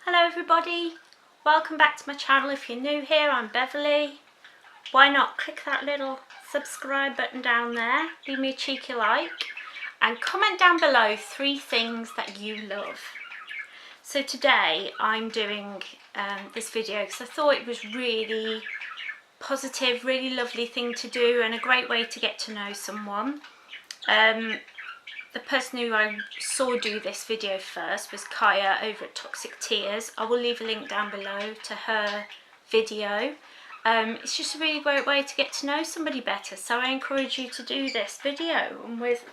Hello everybody, welcome back to my channel. If you're new here, I'm Beverly. Why not click that little subscribe button down there, leave me a cheeky like and comment down below 3 things that you love. So today I'm doing this video because I thought it was really positive, really lovely thing to do and a great way to get to know someone. The person who I saw do this video first was Kaya over at Toxic Tears. I will leave a link down below to her video. It's just a really great way to get to know somebody better, so I encourage you to do this video. And without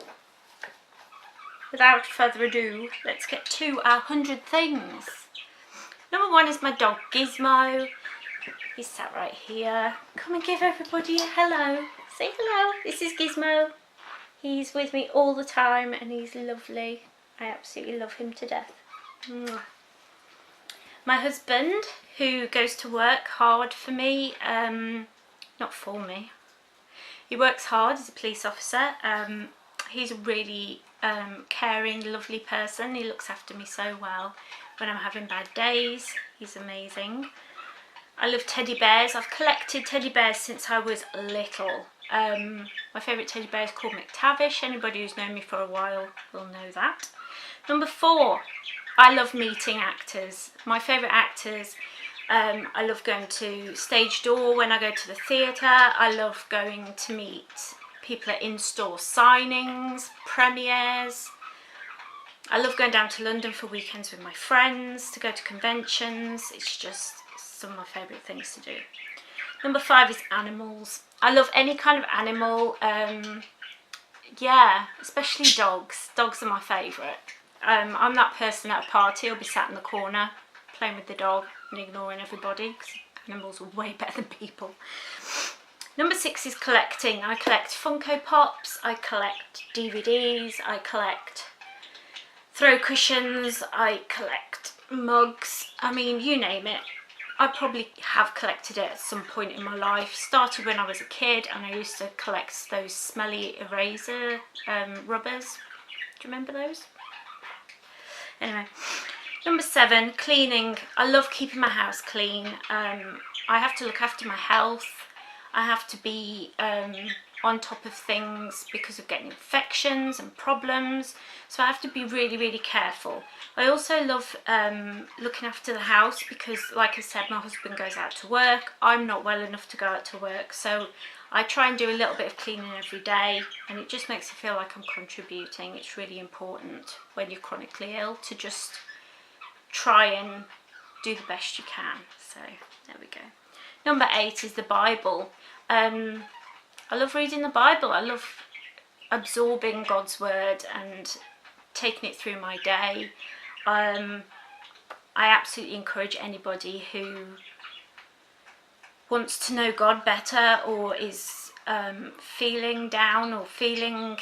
further ado, let's get to our 100 things. Number 1 is my dog Gizmo. He's sat right here. Come and give everybody a hello. Say hello. This is Gizmo. He's with me all the time and he's lovely. I absolutely love him to death. Mwah. My husband, who goes to work hard for me, not for me. He works hard as a police officer. He's a really caring, lovely person. He looks after me so well when I'm having bad days. He's amazing. I love teddy bears. I've collected teddy bears since I was little. My favourite teddy bear is called McTavish. Anybody who's known me for a while will know that. Number 4, I love meeting actors. My favourite actors, I love going to Stage Door when I go to the theatre. I love going to meet people at in-store signings, premieres. I love going down to London for weekends with my friends, to go to conventions. It's just some of my favourite things to do. Number 5 is animals. I love any kind of animal, yeah, especially dogs. Dogs are my favourite. I'm that person at a party who'll be sat in the corner playing with the dog and ignoring everybody because animals are way better than people. Number 6 is collecting. I collect Funko Pops, I collect DVDs, I collect throw cushions, I collect mugs, I mean, you name it. I probably have collected it at some point in my life. Started when I was a kid and I used to collect those smelly eraser rubbers. Do you remember those? Anyway, number 7, cleaning. I love keeping my house clean. I have to look after my health. I have to be on top of things because of getting infections and problems, so I have to be really, really careful. I also love looking after the house because, like I said, my husband goes out to work. I'm not well enough to go out to work, so I try and do a little bit of cleaning every day, and it just makes me feel like I'm contributing. It's really important when you're chronically ill to just try and do the best you can. So there we go. Number 8 is the Bible. I love reading the Bible. I love absorbing God's word and taking it through my day. I absolutely encourage anybody who wants to know God better or is feeling down or feeling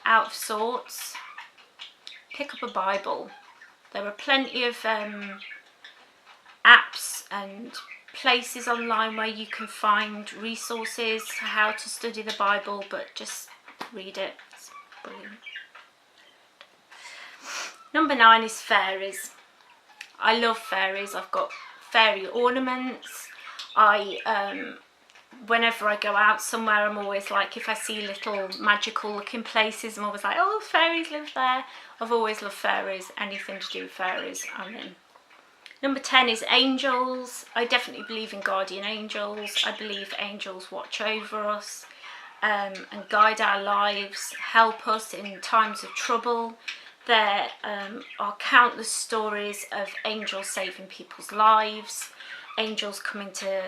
out of sorts, pick up a Bible. There are plenty of apps and places online where you can find resources how to study the Bible, but just read it. It's brilliant. Number 9 is fairies. I love fairies. I've got fairy ornaments. Whenever I go out somewhere, I'm always like, if I see little magical looking places, I'm always like, oh, fairies live there. I've always loved fairies. Anything to do with fairies, I'm in. Number 10 is angels. I definitely believe in guardian angels. I believe angels watch over us and guide our lives, help us in times of trouble. There are countless stories of angels saving people's lives, angels coming to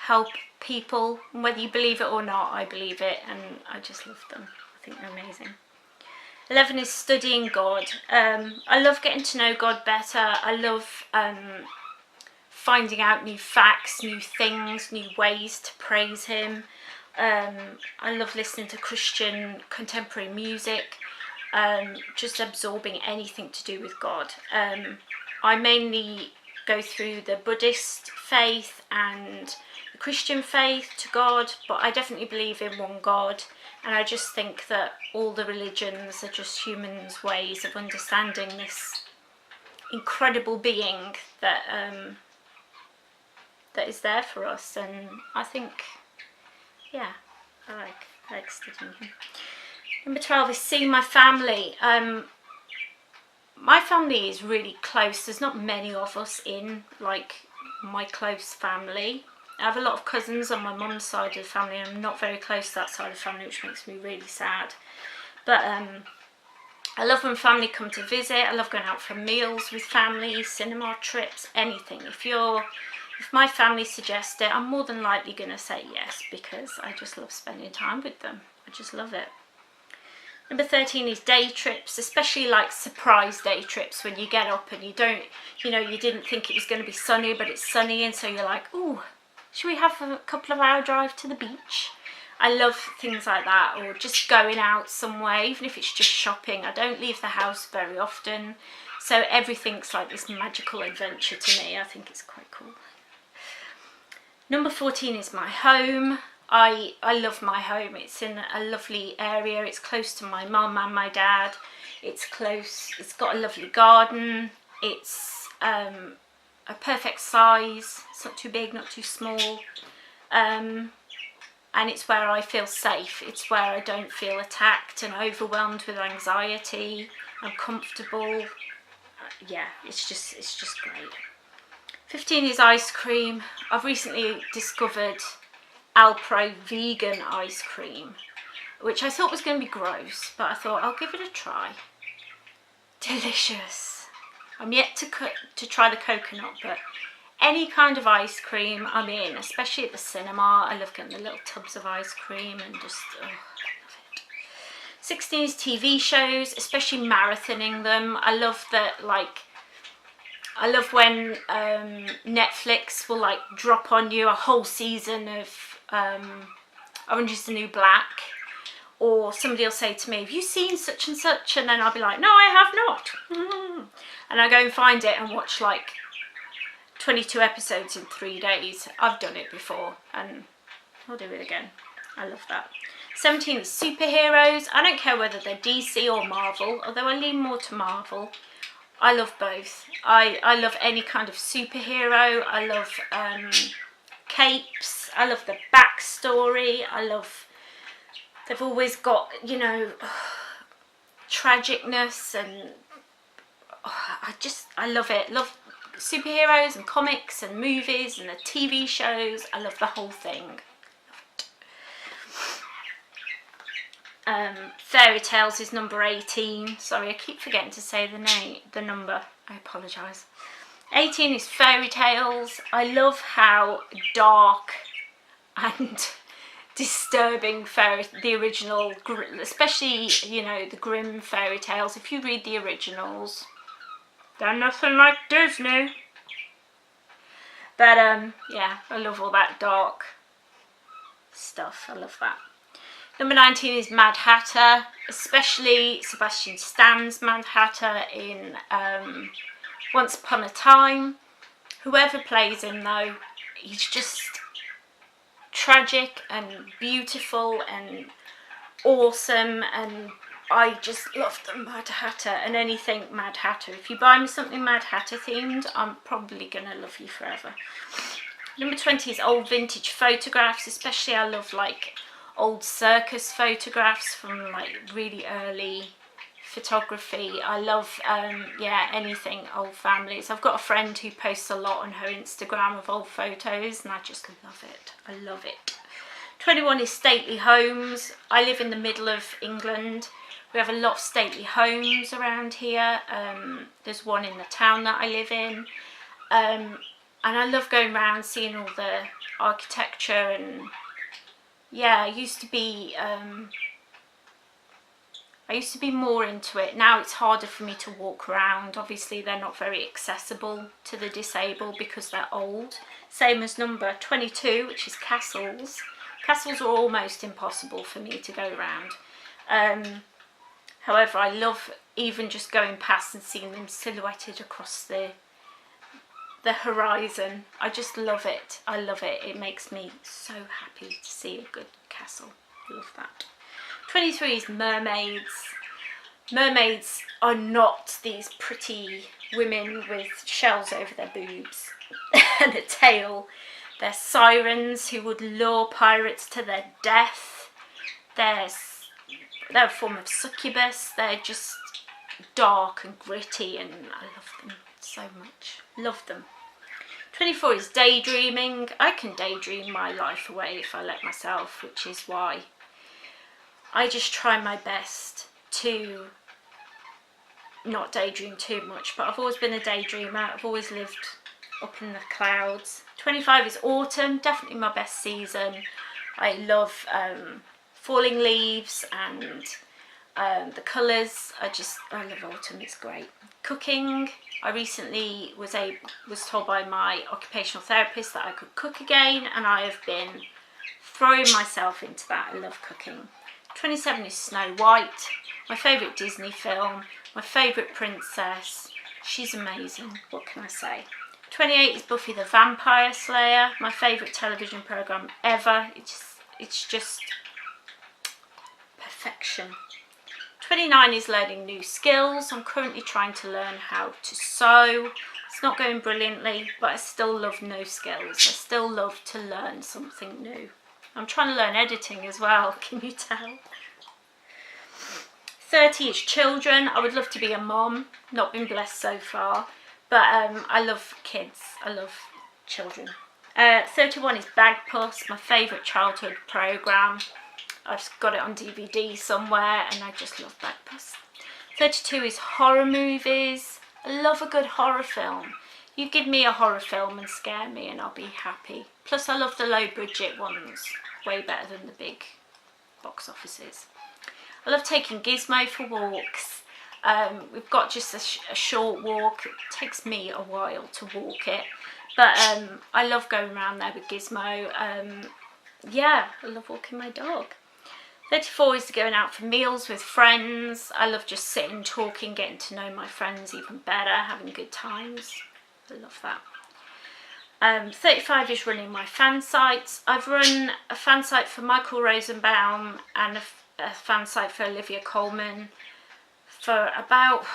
help people. And whether you believe it or not, I believe it, and I just love them. I think they're amazing. 11 is studying God. I love getting to know God better. I love finding out new facts, new things, new ways to praise him. I love listening to Christian contemporary music, just absorbing anything to do with God. I mainly go through the Buddhist faith and the Christian faith to God, but I definitely believe in one God. And I just think that all the religions are just humans' ways of understanding this incredible being that that is there for us, and I think, yeah, I like studying him. Number 12 is seeing my family. My family is really close. There's not many of us in like my close family. I have a lot of cousins on my mum's side of the family, and I'm not very close to that side of the family, which makes me really sad. But I love when family come to visit. I love going out for meals with family, cinema trips, anything. If my family suggests it, I'm more than likely going to say yes, because I just love spending time with them. I just love it. Number 13 is day trips, especially like surprise day trips when you get up and you don't, you know, you didn't think it was going to be sunny, but it's sunny, and so you're like, ooh, should we have a couple of hour drive to the beach? I love things like that, or just going out somewhere, even if it's just shopping. I don't leave the house very often, so everything's like this magical adventure to me. I think it's quite cool. Number 14 is my home. I love my home. It's in a lovely area. It's close to my mum and my dad. It's close. It's got a lovely garden. It's a perfect size. It's not too big, not too small. And it's where I feel safe. It's where I don't feel attacked and overwhelmed with anxiety. I'm comfortable. Yeah, it's just great. 15 is ice cream. I've recently discovered Alpro vegan ice cream, which I thought was going to be gross, but I thought I'll give it a try. Delicious. I'm yet to try the coconut, but any kind of ice cream I'm in, especially at the cinema. I love getting the little tubs of ice cream and just, oh, I love it. 16 is TV shows, especially marathoning them. I love that, like, I love when Netflix will like drop on you a whole season of Orange is the New Black, or somebody will say to me, have you seen such and such? And then I'll be like, no, I have not. And I go and find it and watch like 22 episodes in 3 days. I've done it before and I'll do it again. I love that. 17 is superheroes. I don't care whether they're DC or Marvel, although I lean more to Marvel. I love both. I love any kind of superhero. I love capes. I love the backstory. I love, they've always got, you know, tragicness, and I love it. Love superheroes and comics and movies and the TV shows. I love the whole thing. Fairy Tales is number 18. Sorry, I keep forgetting to say the number. I apologise. 18 is Fairy Tales. I love how dark and disturbing the original, especially, you know, the Grimm fairy tales. If you read the originals, they're nothing like Disney. But yeah, I love all that dark stuff. I love that. Number 19 is Mad Hatter, especially Sebastian Stan's Mad Hatter in Once Upon a Time. Whoever plays him though, he's just tragic and beautiful and awesome, and I just love the Mad Hatter and anything Mad Hatter. If you buy me something Mad Hatter themed, I'm probably gonna love you forever. Number 20 is old vintage photographs, especially I love like old circus photographs from like really early photography. I love yeah, anything old families. I've got a friend who posts a lot on her Instagram of old photos, and I just love it. I love it. 21 is stately homes. I live in the middle of England. We have a lot of stately homes around here. There's one in the town that I live in, and I love going around seeing all the architecture. And yeah, I used to be more into it. Now it's harder for me to walk around. Obviously they're not very accessible to the disabled because they're old. Same as number 22, which is castles. Castles are almost impossible for me to go around. However, I love even just going past and seeing them silhouetted across the horizon. I just love it. I love it. It makes me so happy to see a good castle. I love that. 23 is mermaids. Mermaids are not these pretty women with shells over their boobs and a tail. They're sirens who would lure pirates to their death. They're a form of succubus. They're just dark and gritty, and I love them so much. Love them. 24 is daydreaming. I can daydream my life away if I let myself, which is why I just try my best to not daydream too much, but I've always been a daydreamer. I've always lived up in the clouds. 25 is autumn, definitely my best season. I love falling leaves and the colours. I love autumn, it's great. Cooking, I recently was told by my occupational therapist that I could cook again, and I have been throwing myself into that. I love cooking. 27 is Snow White, my favourite Disney film, my favourite princess. She's amazing, what can I say? 28 is Buffy the Vampire Slayer, my favourite television programme ever. It's just perfection. 29 is learning new skills. I'm currently trying to learn how to sew. It's not going brilliantly, but I still love new skills. I still love to learn something new. I'm trying to learn editing as well, can you tell? 30 is children. I would love to be a mom. Not been blessed so far, but I love kids. I love children. 31 is Bagpuss, my favourite childhood programme. I've got it on DVD somewhere, and I just love Bagpuss. 32 is horror movies. I love a good horror film. You give me a horror film and scare me and I'll be happy. Plus I love the low budget ones, way better than the big box offices. I love taking Gizmo for walks. We've got just a short walk. It takes me a while to walk it, but I love going around there with Gizmo. Yeah, I love walking my dog. 34 is going out for meals with friends. I love just sitting, talking, getting to know my friends even better, having good times. I love that. 35 is running my fan sites. I've run a fan site for Michael Rosenbaum and a fan site for Olivia Colman for about,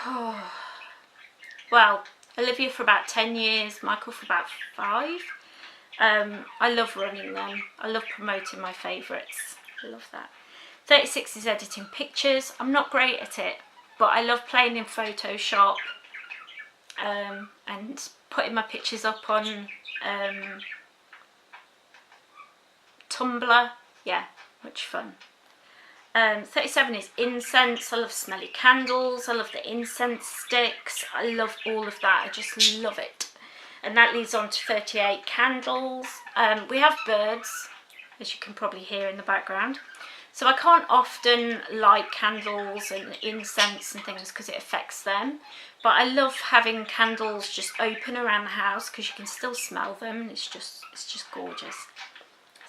Olivia for about 10 years, Michael for about 5. I love running them. I love promoting my favourites. I love that. 36 is editing pictures. I'm not great at it, but I love playing in Photoshop and putting my pictures up on Tumblr. Yeah, much fun. 37 is incense. I love smelly candles. I love the incense sticks. I love all of that. I just love it. And that leads on to 38 candles. We have birds, as you can probably hear in the background. So I can't often light candles and incense and things because it affects them. But I love having candles just open around the house because you can still smell them. And it's just gorgeous.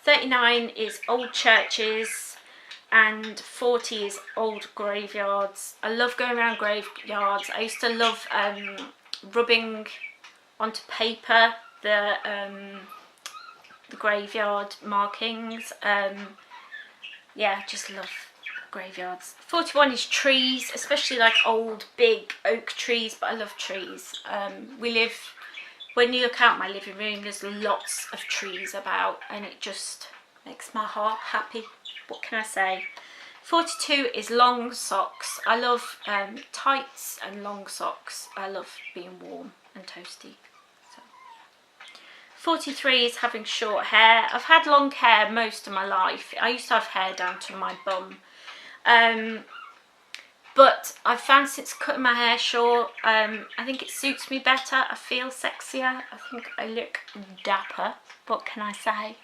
39 is old churches. And 40 is old graveyards. I love going around graveyards. I used to love rubbing onto paper the graveyard markings. Yeah, just love graveyards. 41 is trees, especially like old big oak trees, but I love trees. When you look out my living room, there's lots of trees about, and it just makes my heart happy. What can I say? 42 is long socks. I love tights and long socks. I love being warm and toasty. 43 is having short hair. I've had long hair most of my life. I used to have hair down to my bum. But I've found since cutting my hair short, I think it suits me better. I feel sexier. I think I look dapper. What can I say?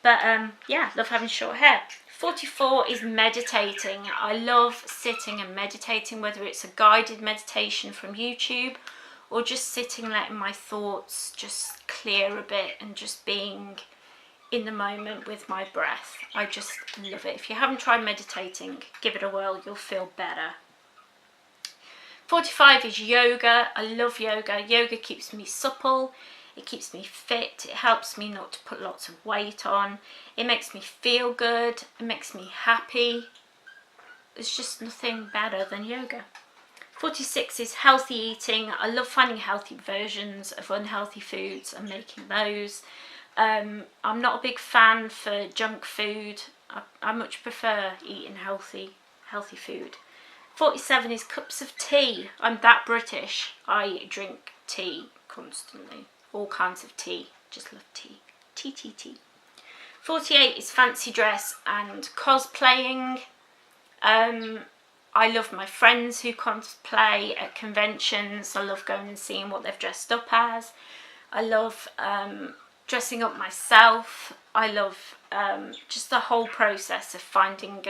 But yeah, love having short hair. 44 is meditating. I love sitting and meditating, whether it's a guided meditation from YouTube or just sitting, letting my thoughts just clear a bit and just being in the moment with my breath. I just love it. If you haven't tried meditating, give it a whirl, you'll feel better. 45 is yoga. I love yoga. Yoga keeps me supple. It keeps me fit. It helps me not to put lots of weight on. It makes me feel good. It makes me happy. there's just nothing better than yoga. 46 is healthy eating. I love finding healthy versions of unhealthy foods and making those. I'm not a big fan for junk food. I much prefer eating healthy food. 47 is cups of tea. I'm that British. I drink tea constantly. All kinds of tea. Just love tea. Tea. 48 is fancy dress and cosplaying. I love my friends who cosplay at conventions. I love going and seeing what they've dressed up as. I love dressing up myself. I love just the whole process of finding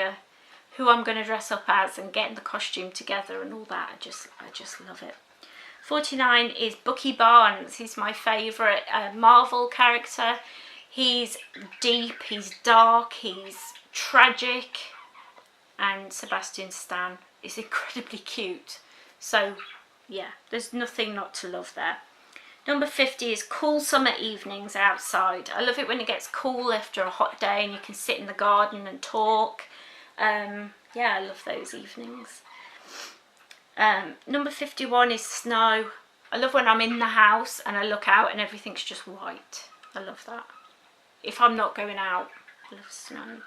who I'm going to dress up as and getting the costume together and all that. I just love it. 49 is Bucky Barnes. He's my favourite Marvel character. He's deep, he's dark, he's tragic, and Sebastian Stan is incredibly cute. So yeah, there's nothing not to love there. Number 50 is cool summer evenings outside. I love it when it gets cool after a hot day and you can sit in the garden and talk. Yeah, I love those evenings. Number 51 is snow. I love when I'm in the house and I look out and everything's just white. I love that. If I'm not going out, I love snow.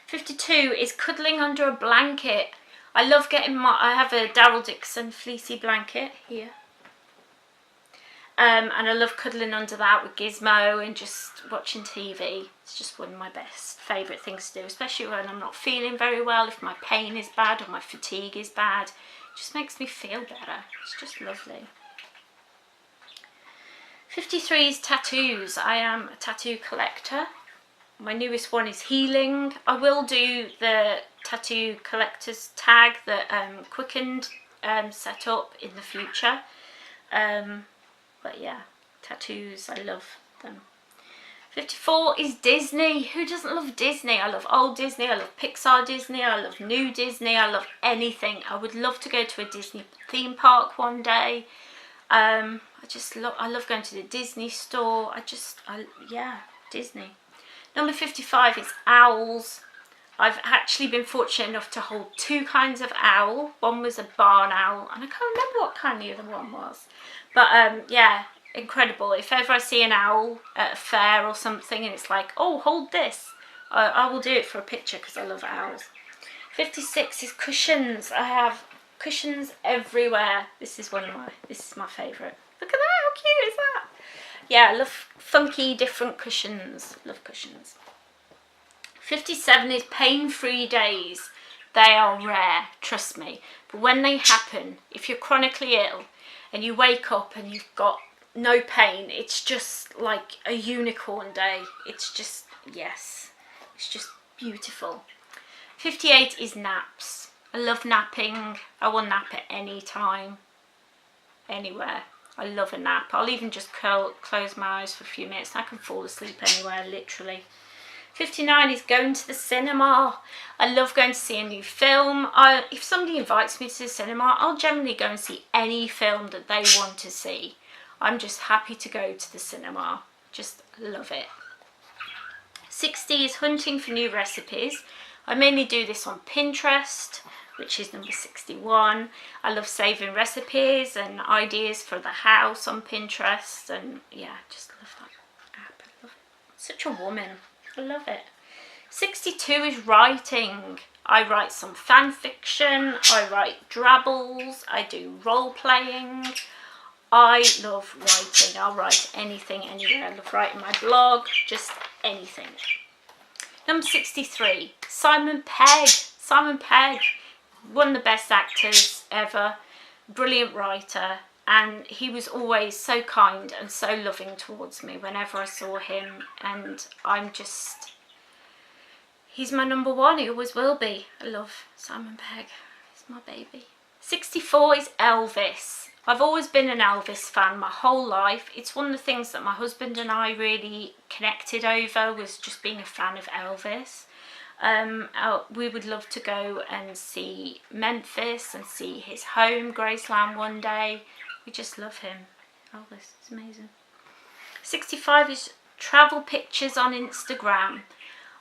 52 is cuddling under a blanket. I love I have a Daryl Dixon fleecy blanket here. And I love cuddling under that with Gizmo and just watching TV. It's just one of my favourite things to do, especially when I'm not feeling very well, if my pain is bad or my fatigue is bad. It just makes me feel better. It's just lovely. 53 is tattoos. I am a tattoo collector. My newest one is healing. I will do the tattoo collector's tag that Quickened set up in the future. But yeah, tattoos, I love them. 54 is Disney. Who doesn't love Disney? I love old Disney, I love Pixar Disney, I love new Disney, I love anything. I would love to go to a Disney theme park one day. I love going to the Disney store. Yeah, Disney. Number 55 is owls. I've actually been fortunate enough to hold two kinds of owl. One was a barn owl, and I can't remember what kind the other one was. But yeah, incredible. If ever I see an owl at a fair or something and it's like, oh, hold this, I will do it for a picture because I love owls. 56 is cushions. I have cushions everywhere. This is my favourite. Look at that, how cute is that? Yeah, I love funky, different cushions. Love cushions. 57 is pain-free days. They are rare, trust me. But when they happen, if you're chronically ill and you wake up and you've got no pain, it's just like a unicorn day. It's just, yes, it's just beautiful. 58 is naps. I love napping. I will nap at any time, anywhere. I love a nap. I'll even just close my eyes for a few minutes and I can fall asleep anywhere, literally. 59 is going to the cinema. I love going to see a new film. If somebody invites me to the cinema, I'll generally go and see any film that they want to see. I'm just happy to go to the cinema. Just love it. 60 is hunting for new recipes. I mainly do this on Pinterest, which is number 61. I love saving recipes and ideas for the house on Pinterest, and yeah, just love that app. I love it. Such a woman. I love it. 62 is writing. I write some fan fiction, I write drabbles, I do role playing. I love writing. I'll write anything, anywhere. I love writing my blog, just anything. Number 63, Simon Pegg. Simon Pegg, one of the best actors ever, brilliant writer, and he was always so kind and so loving towards me whenever I saw him, and he's my number one, he always will be. I love Simon Pegg, he's my baby. 64 is Elvis. I've always been an Elvis fan my whole life. It's one of the things that my husband and I really connected over, was just being a fan of Elvis. We would love to go and see Memphis and see his home, Graceland, one day. We just love him. Elvis is amazing. 65 is travel pictures on Instagram.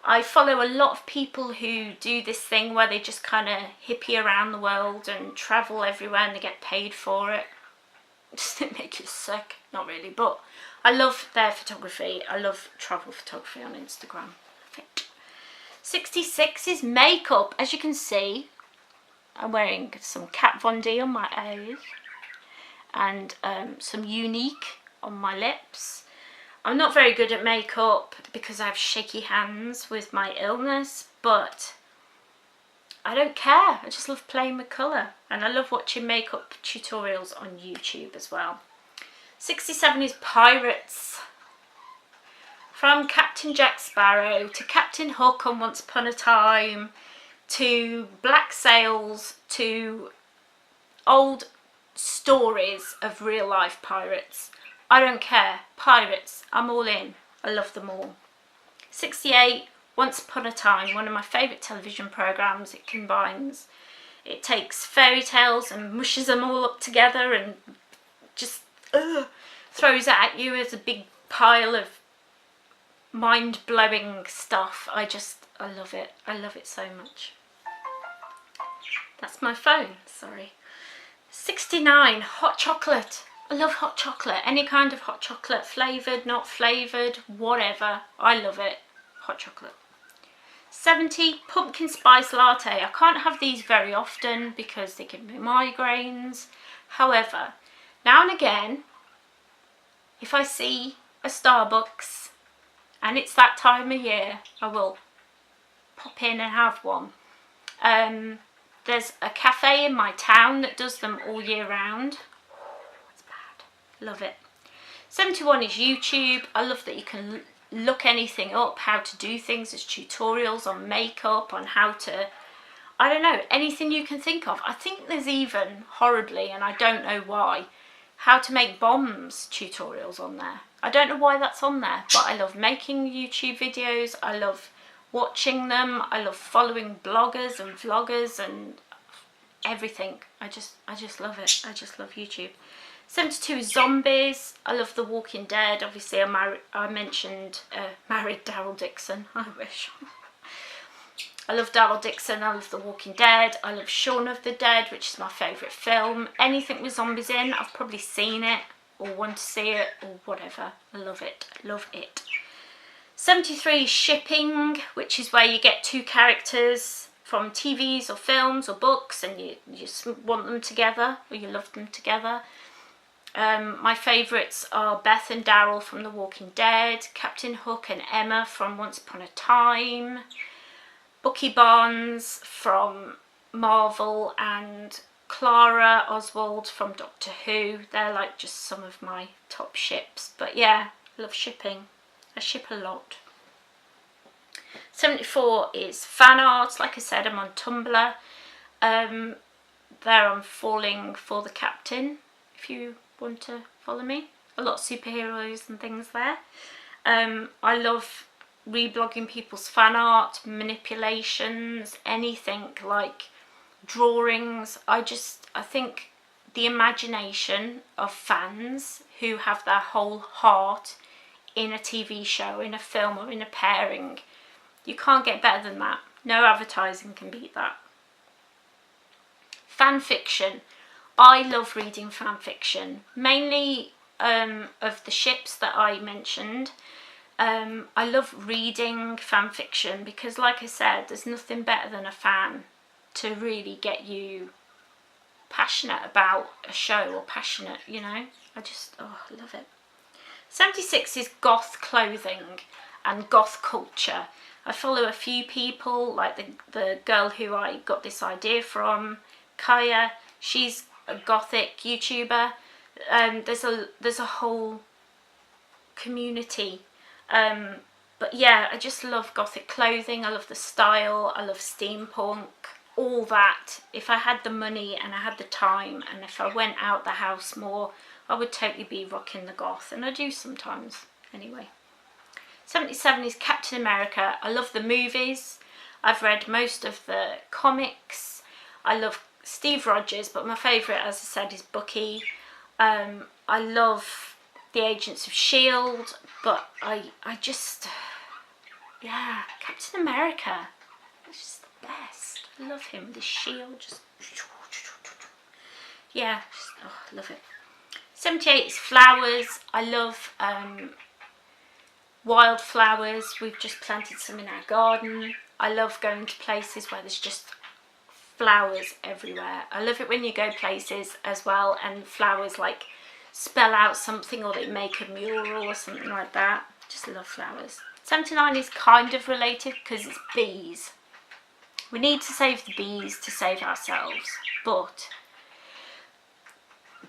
I follow a lot of people who do this thing where they just kind of hippie around the world and travel everywhere and they get paid for it. Does it make you sick? Not really, but I love their photography. I love travel photography on Instagram. 66 is makeup. As you can see, I'm wearing some Kat Von D on my eyes and some Unique on my lips. I'm not very good at makeup because I have shaky hands with my illness, but I don't care. I just love playing with colour, and I love watching makeup tutorials on YouTube as well. 67 is Pirates. From Captain Jack Sparrow to Captain Hook on Once Upon a Time to Black Sails to old stories of real life pirates. I don't care. Pirates, I'm all in. I love them all. 68, Once Upon a Time, one of my favourite television programmes. It takes fairy tales and mushes them all up together and just throws it at you as a big pile of mind-blowing stuff. I love it. I love it so much. That's my phone, sorry. 69, hot chocolate. I love hot chocolate, any kind of hot chocolate, flavoured, not flavoured, whatever. I love it. Hot chocolate. 70, pumpkin spice latte. I can't have these very often because they give me migraines. However, now and again, if I see a Starbucks and it's that time of year, I will pop in and have one. There's a cafe in my town that does them all year round. Love it. 71 is YouTube. I love that you can look anything up, how to do things. There's tutorials on makeup, on how to, I don't know, anything you can think of. I think there's even, horribly, and I don't know why, how to make bombs tutorials on there. I don't know why that's on there, but I love making YouTube videos. I love watching them. I love following bloggers and vloggers and everything. I just love it. I just love YouTube. 72 is zombies. I love The Walking Dead. Obviously, I mentioned married Daryl Dixon. I wish. I love Daryl Dixon. I love The Walking Dead. I love Shaun of the Dead, which is my favourite film. Anything with zombies in, I've probably seen it or want to see it or whatever. I love it. Love it. 73 is shipping, which is where you get two characters from TVs or films or books and you just want them together or you love them together. My favourites are Beth and Daryl from The Walking Dead, Captain Hook and Emma from Once Upon a Time, Bucky Barnes from Marvel and Clara Oswald from Doctor Who. They're like just some of my top ships. But yeah, I love shipping. I ship a lot. 74 is fan art. Like I said, I'm on Tumblr. There I'm falling for the captain, if you want to follow me. A lot of superheroes and things there. I love reblogging people's fan art, manipulations, anything like drawings. I think the imagination of fans who have their whole heart in a TV show, in a film or in a pairing, you can't get better than that. No advertising can beat that. Fan fiction. I love reading fan fiction, mainly of the ships that I mentioned. I love reading fan fiction because, like I said, there's nothing better than a fan to really get you passionate about a show or passionate, you know. I love it. 76 is goth clothing and goth culture. I follow a few people, like the girl who I got this idea from, Kaya. She's a gothic YouTuber. There's a whole community. But yeah, I just love gothic clothing. I love the style. I love steampunk. All that. If I had the money and I had the time and if I went out the house more, I would totally be rocking the goth, and I do sometimes anyway. 77 is Captain America. I love the movies. I've read most of the comics. I love Steve Rogers, but my favourite, as I said, is Bucky. I love the Agents of S.H.I.E.L.D., but I just Yeah, Captain America. He's just the best. I love him with his shield. Just yeah, just, oh, I love it. 78 is flowers. I love wildflowers. We've just planted some in our garden. I love going to places where there's just flowers everywhere. I love it when you go places as well and flowers like spell out something, or they make a mural or something like that. Just love flowers. 79 is kind of related because it's bees. We need to save the bees to save ourselves, but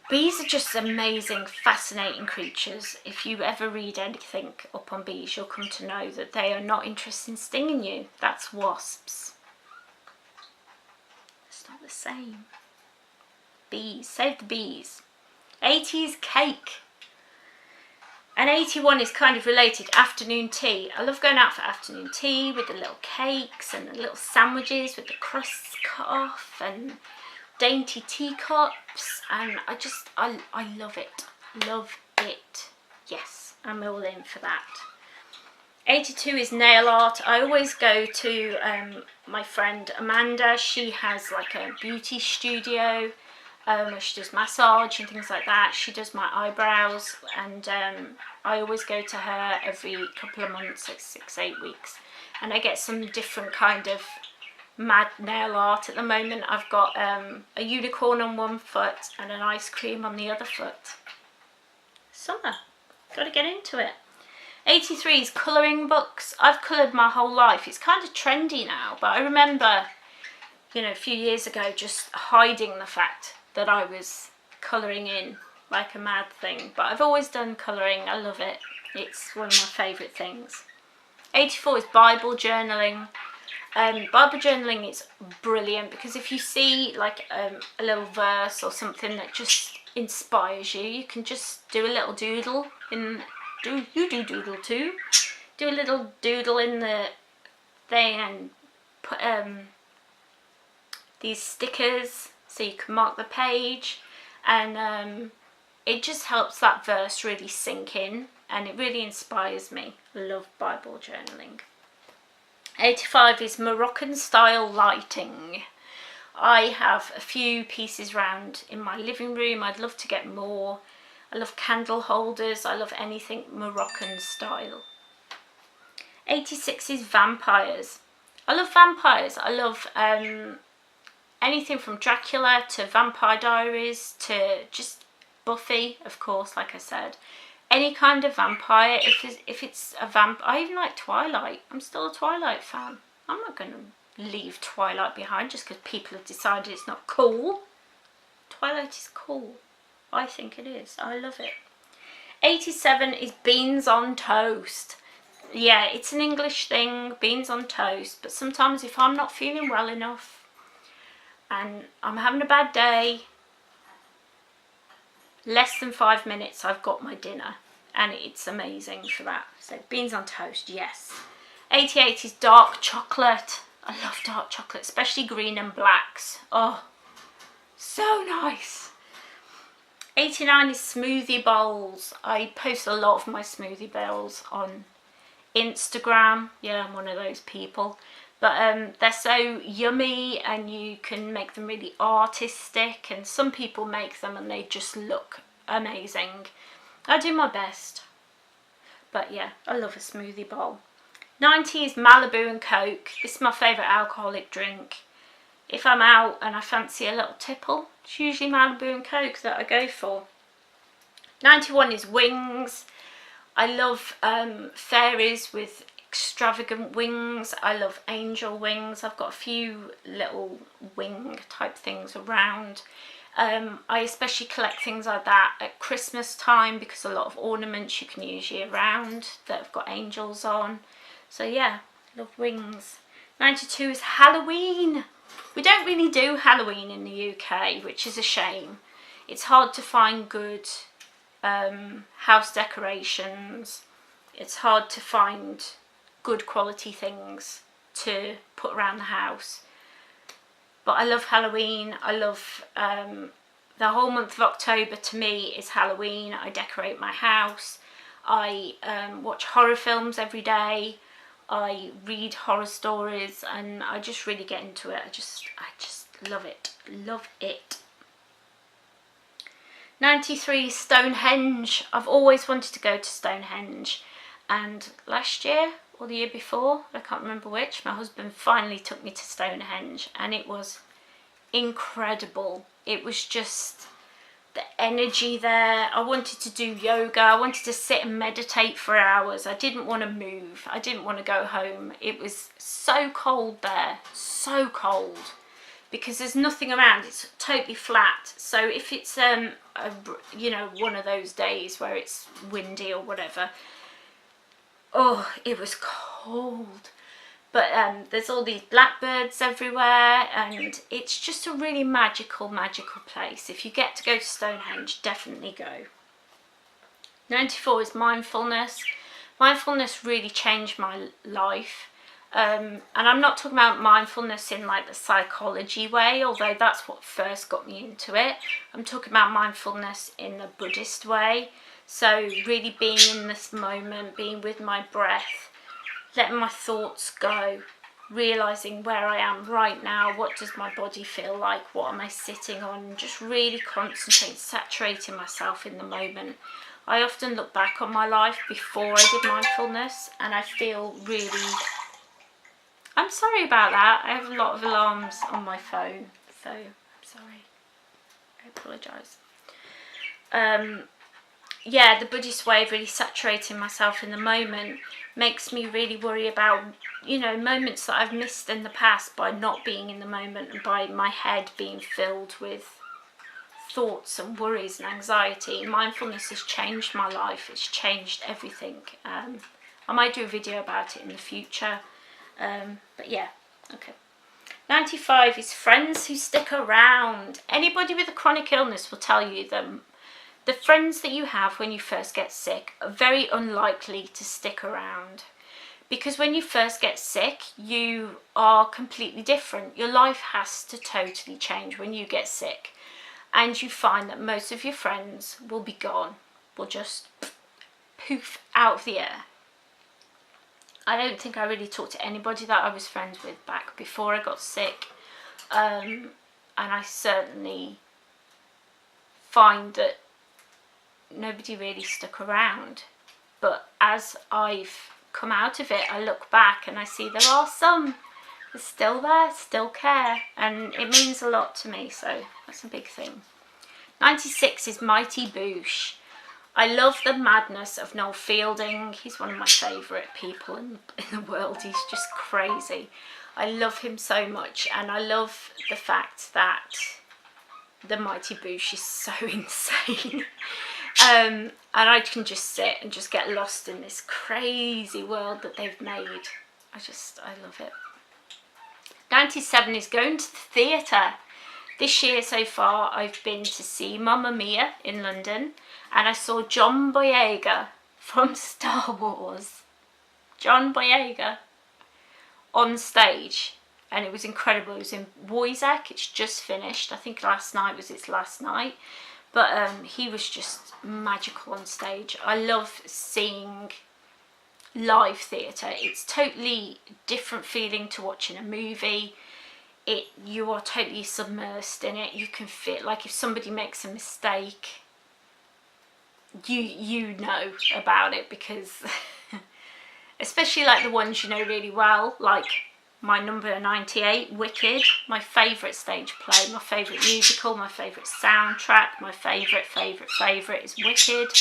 bees are just amazing, fascinating creatures. If you ever read anything up on bees, you'll come to know that they are not interested in stinging you. That's wasps. It's not the same. Bees, save the bees. 80 is cake. And 81 is kind of related, afternoon tea. I love going out for afternoon tea with the little cakes and the little sandwiches with the crusts cut off and dainty teacups, and I love it. Love it. Yes, I'm all in for that. 82 is nail art. I always go to my friend Amanda. She has like a beauty studio where she does massage and things like that. She does my eyebrows, and I always go to her every couple of months, like 6-8 weeks, and I get some different kind of mad nail art. At the moment I've got a unicorn on one foot and an ice cream on the other foot. Summer, got to get into it. 83 is colouring books. I've coloured my whole life. It's kind of trendy now, but I remember, you know, a few years ago just hiding the fact that I was colouring in like a mad thing, but I've always done colouring. I love it. It's one of my favourite things. 84 is Bible journaling. Bible journaling is brilliant because if you see like a little verse or something that just inspires you, you can just do a little doodle in. Do doodle too? Do a little doodle in the thing and put these stickers so you can mark the page, and it just helps that verse really sink in, and it really inspires me. Love Bible journaling. 85 is Moroccan style lighting. I have a few pieces round in my living room. I'd love to get more. I love candle holders. I love anything Moroccan style. 86 is vampires. I love vampires. I love anything from Dracula to Vampire Diaries to just Buffy, of course, like I said. Any kind of vampire. If it's a vamp, I even like Twilight. I'm still a Twilight fan. I'm not going to leave Twilight behind just because people have decided it's not cool. Twilight is cool. I think it is. I love it. 87 is beans on toast. Yeah, it's an English thing, beans on toast. But sometimes if I'm not feeling well enough and I'm having a bad day, less than 5 minutes I've got my dinner, and it's amazing for that. So beans on toast, yes. 88 is dark chocolate. I love dark chocolate, especially green and blacks. Oh, so nice. 89 is smoothie bowls. I post a lot of my smoothie bowls on Instagram. Yeah, I'm one of those people. But they're so yummy, and you can make them really artistic, and some people make them and they just look amazing. I do my best. But yeah, I love a smoothie bowl. 90 is Malibu and Coke. This is my favourite alcoholic drink. If I'm out and I fancy a little tipple, it's usually Malibu and Coke that I go for. 91 is wings. I love fairies with extravagant wings. I love angel wings. I've got a few little wing type things around. I especially collect things like that at Christmas time because a lot of ornaments you can use year round that have got angels on. So yeah, love wings. 92 is Halloween. We don't really do Halloween in the UK, which is a shame. It's hard to find good house decorations. It's hard to find good quality things to put around the house. But I love Halloween. I love the whole month of October to me is Halloween. I decorate my house. I watch horror films every day. I read horror stories, and I just really get into it. I just love it. Love it. 93, Stonehenge. I've always wanted to go to Stonehenge, and last year or the year before, I can't remember which, my husband finally took me to Stonehenge, and it was incredible. It was just the energy there. I wanted to do yoga. I wanted to sit and meditate for hours. I didn't want to move. I didn't want to go home. It was so cold there, so cold, because there's nothing around. It's totally flat. So if it's you know, one of those days where it's windy or whatever, oh, it was cold. But there's all these blackbirds everywhere, and it's just a really magical place. If you get to go to Stonehenge, definitely go. 94 is mindfulness. Mindfulness really changed my life. And I'm not talking about mindfulness in like the psychology way, although that's what first got me into it. I'm talking about mindfulness in the Buddhist way. So really being in this moment, being with my breath, letting my thoughts go, realising where I am right now, what does my body feel like, what am I sitting on, just really concentrating, saturating myself in the moment. I often look back on my life before I did mindfulness, and I feel really... I'm sorry about that, I have a lot of alarms on my phone, so I'm sorry, I apologise. Yeah, the Buddhist way of really saturating myself in the moment makes me really worry about, you know, moments that I've missed in the past by not being in the moment, and by my head being filled with thoughts and worries and anxiety. Mindfulness has changed my life. It's changed everything. I might do a video about it in the future. But yeah, okay. 95 is friends who stick around. Anybody with a chronic illness will tell you that the friends that you have when you first get sick are very unlikely to stick around, because when you first get sick, you are completely different. Your life has to totally change when you get sick, and you find that most of your friends will be gone, will just poof out of the air. I don't think I really talked to anybody that I was friends with back before I got sick, and I certainly find that nobody really stuck around. But as I've come out of it, I look back and I see there are some that's still there, still care, and it means a lot to me, so that's a big thing. 96 is Mighty Boosh. I love the madness of Noel Fielding. He's one of my favourite people in the world. He's just crazy. I love him so much, and I love the fact that the Mighty Boosh is so insane. And I can just sit and just get lost in this crazy world that they've made. I love it. 97 is going to the theatre. This year so far I've been to see Mamma Mia in London, and I saw John Boyega from Star Wars. John Boyega on stage, and it was incredible. It was in Wojciech. It's just finished. I think last night was its last night. But he was just magical on stage. I love seeing live theatre. It's totally different feeling to watching a movie. You are totally submersed in it. You can feel like if somebody makes a mistake, you know about it, because especially like the ones you know really well, like my number 98, Wicked, my favourite stage play, my favourite musical, my favourite soundtrack, my favourite is Wicked.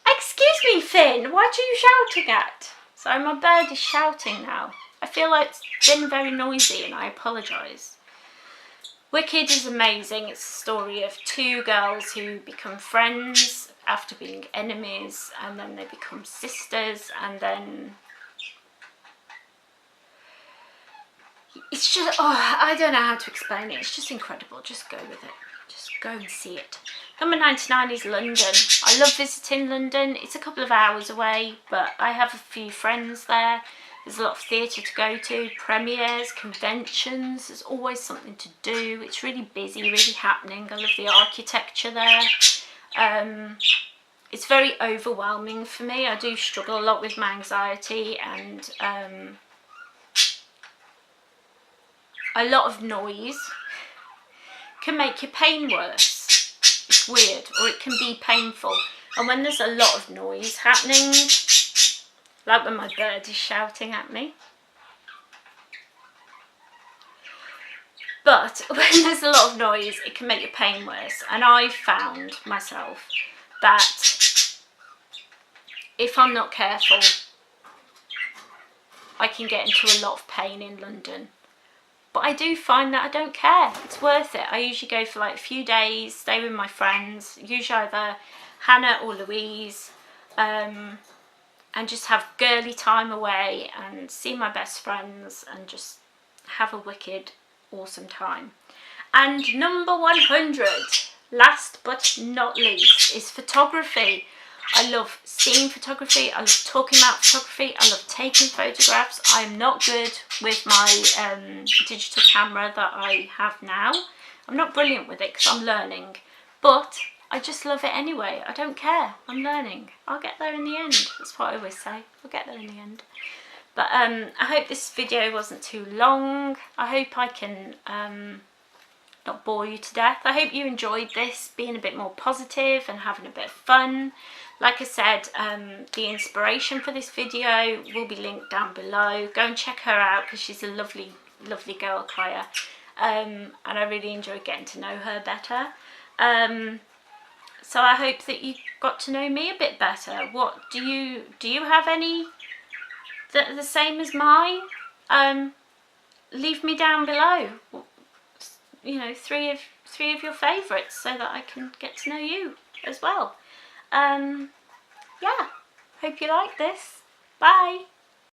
Excuse me, Finn, what are you shouting at? Sorry, my bird is shouting now. I feel like it's been very noisy and I apologise. Wicked is amazing. It's the story of two girls who become friends after being enemies, and then they become sisters, and then... it's just, oh, I don't know how to explain it. It's just incredible. Just go with it. Just go and see it. Number 99 is London. I love visiting London. It's a couple of hours away, but I have a few friends there. There's a lot of theatre to go to, premieres, conventions. There's always something to do. It's really busy, really happening. I love the architecture there. it's very overwhelming for me. I do struggle a lot with my anxiety, and a lot of noise can make your pain worse. It's weird, or it can be painful. And when there's a lot of noise happening, like when my bird is shouting at me, but when there's a lot of noise, it can make your pain worse. And I found myself that if I'm not careful, I can get into a lot of pain in London. But I do find that I don't care. It's worth it. I usually go for like a few days, stay with my friends, usually either Hannah or Louise, and just have girly time away and see my best friends and just have a wicked awesome time. And number 100, last but not least, is photography. I love seeing photography, I love talking about photography, I love taking photographs. I'm not good with my digital camera that I have now. I'm not brilliant with it because I'm learning, but I just love it anyway. I don't care, I'm learning. I'll get there in the end, that's what I always say, I'll get there in the end. But I hope this video wasn't too long. I hope I can not bore you to death. I hope you enjoyed this, being a bit more positive and having a bit of fun. Like I said, the inspiration for this video will be linked down below. Go and check her out because she's a lovely, lovely girl, Kaya. And I really enjoyed getting to know her better. So I hope that you got to know me a bit better. What do you have any that are the same as mine? Leave me down below. You know, three of your favourites, so that I can get to know you as well. Yeah, hope you like this. Bye.